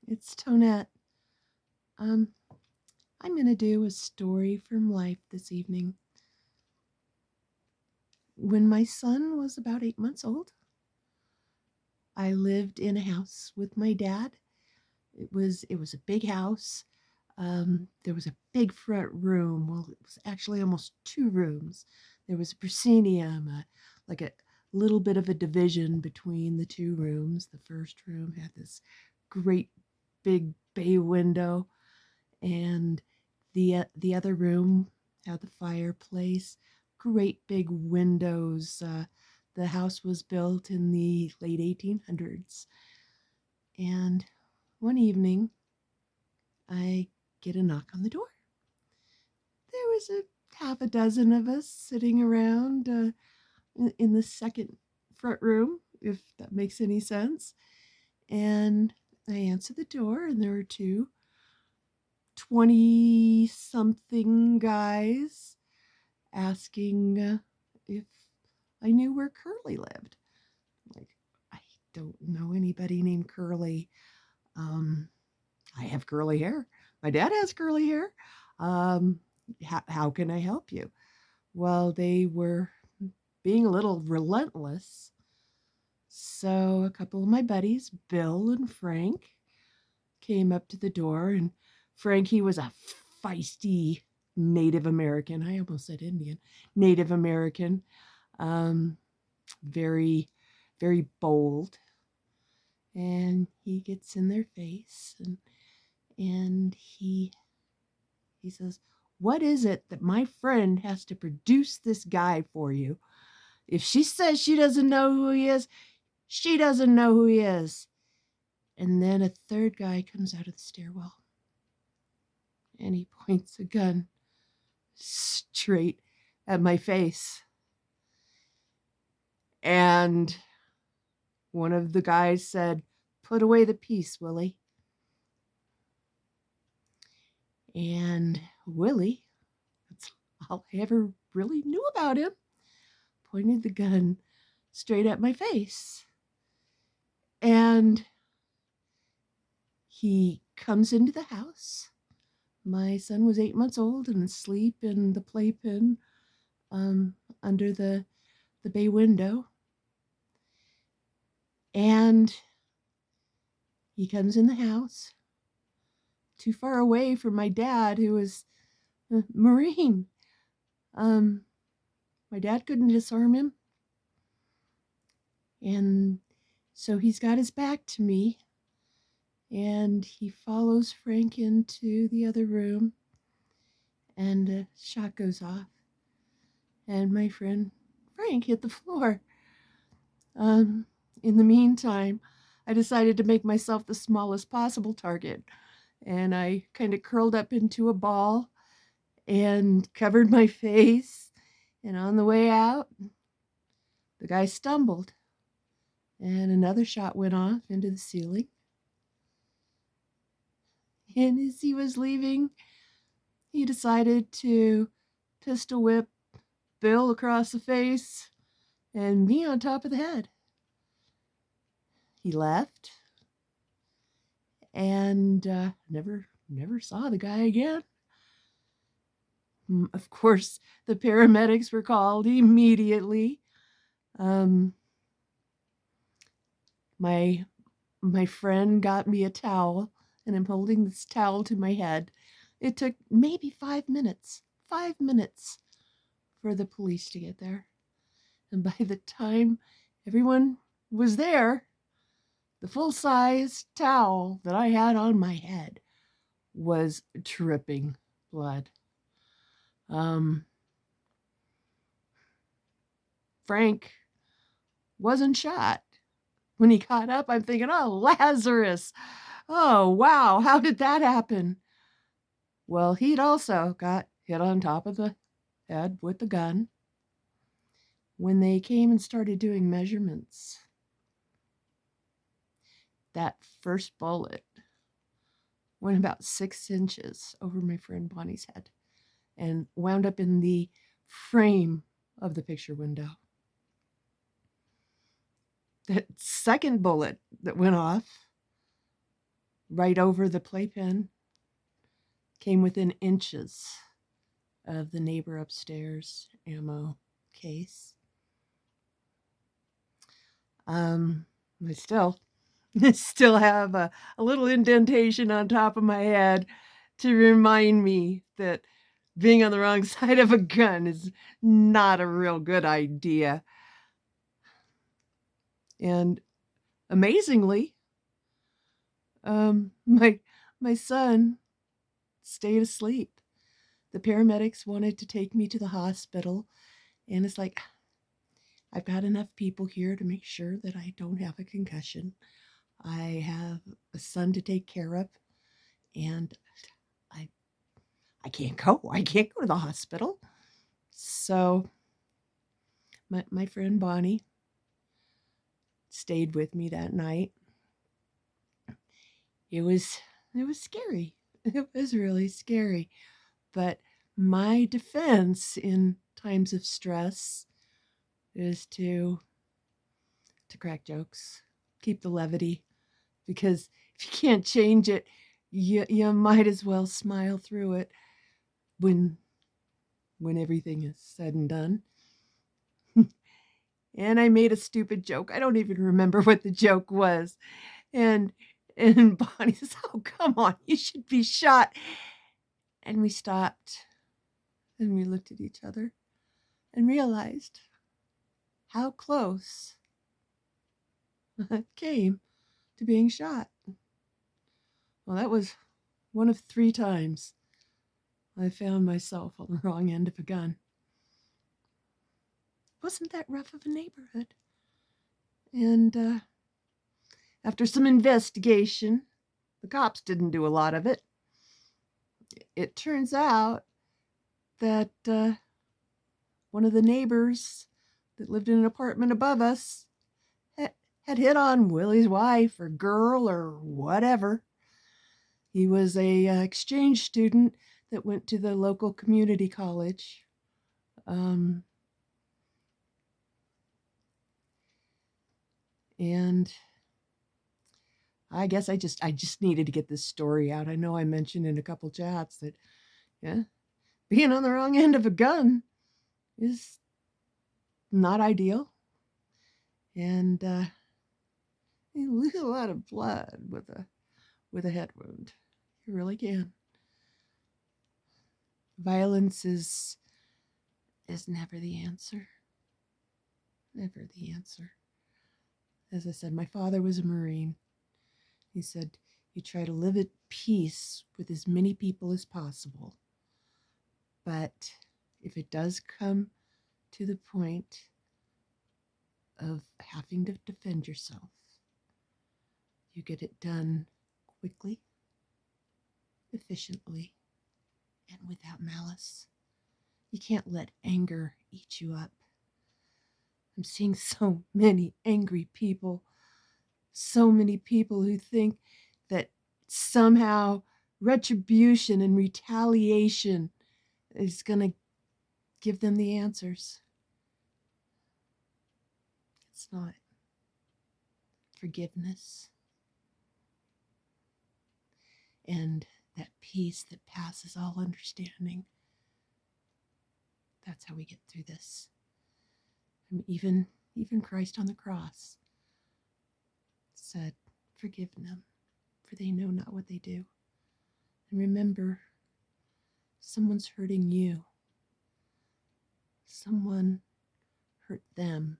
It's Tonette. Um, I'm going to do a story from life this evening. When my son was about 8 months old, I lived in a house with my dad. It was a big house. There was a big front room. Well, it was actually almost two rooms. There was a proscenium, like a little bit of a division between the two rooms. The first room had this great big bay window, and the other room had the fireplace, great big windows. The house was built in the late 1800s. And one evening, I get a knock on the door. There was a half a dozen of us sitting around in the second front room, if that makes any sense. And I answer the door, and there were two 20-something guys asking if I knew where Curly lived. Like, I don't know anybody named Curly. I have curly hair. My dad has curly hair. How can I help you? Well, they were being a little relentless. So a couple of my buddies, Bill and Frank, came up to the door, and Frank, he was a feisty Native American. I almost said Indian. Native American. Um, very, very bold. And he gets in their face, and he says, "What is it that my friend has to produce this guy for you? If she says she doesn't know who he is, she doesn't know who he is." And then a third guy comes out of the stairwell, and he points a gun straight at my face. And one of the guys said, "Put away the piece, Willie." And Willie, that's all I ever really knew about him, pointed the gun straight at my face. And he comes into the house. My son was 8 months old and asleep in the playpen under the bay window. And he comes in the house, too far away from my dad, who was a Marine. My dad couldn't disarm him. And so he's got his back to me, and he follows Frank into the other room, and a shot goes off, and my friend Frank hit the floor. In the meantime, I decided to make myself the smallest possible target, and I kind of curled up into a ball and covered my face. And on the way out, the guy stumbled, and another shot went off into the ceiling. And as he was leaving, he decided to pistol whip Bill across the face and me on top of the head. He left, and never saw the guy again. Of course, the paramedics were called immediately. My friend got me a towel, and I'm holding this towel to my head. It took maybe 5 minutes for the police to get there. And by the time everyone was there, the full-size towel that I had on my head was dripping blood. Frank wasn't shot. When he got up, I'm thinking, "Oh, Lazarus. Oh, wow, how did that happen?" Well, he'd also got hit on top of the head with the gun. When they came and started doing measurements, that first bullet went about 6 inches over my friend Bonnie's head and wound up in the frame of the picture window. That second bullet that went off right over the playpen, came within inches of the neighbor upstairs ammo case. I still have a little indentation on top of my head to remind me that being on the wrong side of a gun is not a real good idea. And amazingly, my son stayed asleep. The paramedics wanted to take me to the hospital, and it's like, I've got enough people here to make sure that I don't have a concussion. I have a son to take care of, and I can't go. I can't go to the hospital. So my friend Bonnie stayed with me that night. It was scary. It was really scary. But my defense in times of stress is to crack jokes, keep the levity, because if you can't change it, you might as well smile through it when everything is said and done. And I made a stupid joke. I don't even remember what the joke was. And Bonnie says, "Oh, come on, you should be shot." And we stopped and we looked at each other and realized how close I came to being shot. Well, that was one of 3 times I found myself on the wrong end of a gun. Wasn't that rough of a neighborhood? And after some investigation, the cops didn't do a lot of it. It turns out that one of the neighbors that lived in an apartment above us had hit on Willie's wife or girl or whatever. He was a exchange student that went to the local community college. And I guess I just needed to get this story out. I know I mentioned in a couple chats that, being on the wrong end of a gun is not ideal. And you lose a lot of blood with a head wound. You really can. Violence is never the answer. Never the answer. As I said, my father was a Marine. He said, you try to live at peace with as many people as possible. But if it does come to the point of having to defend yourself, you get it done quickly, efficiently, and without malice. You can't let anger eat you up. I'm seeing so many angry people, so many people who think that somehow retribution and retaliation is going to give them the answers. It's not. Forgiveness and that peace that passes all understanding. That's how we get through this. And even Christ on the cross said, forgive them, for they know not what they do. And remember, someone's hurting you. Someone hurt them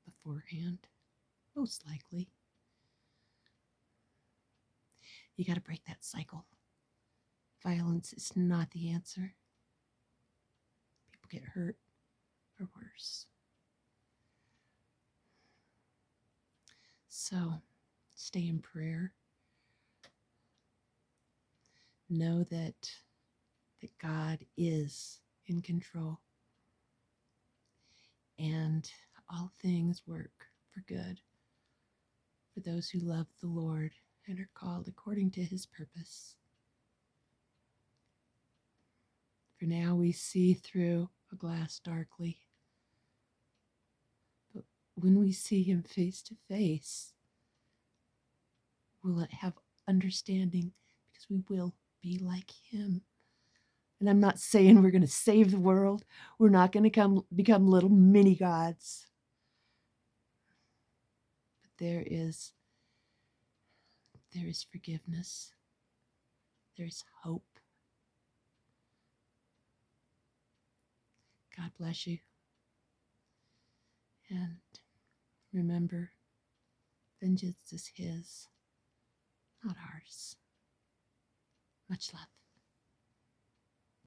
beforehand, most likely. You got to break that cycle. Violence is not the answer. People get hurt or worse. So stay in prayer. Know that God is in control. And all things work for good for those who love the Lord and are called according to his purpose. For now we see through a glass darkly. But when we see him face to face, We'll have understanding because we will be like Him. And I'm not saying we're going to save the world. We're not going to become little mini gods. But there is forgiveness. There is hope. God bless you. And remember, vengeance is His, not ours. Much love.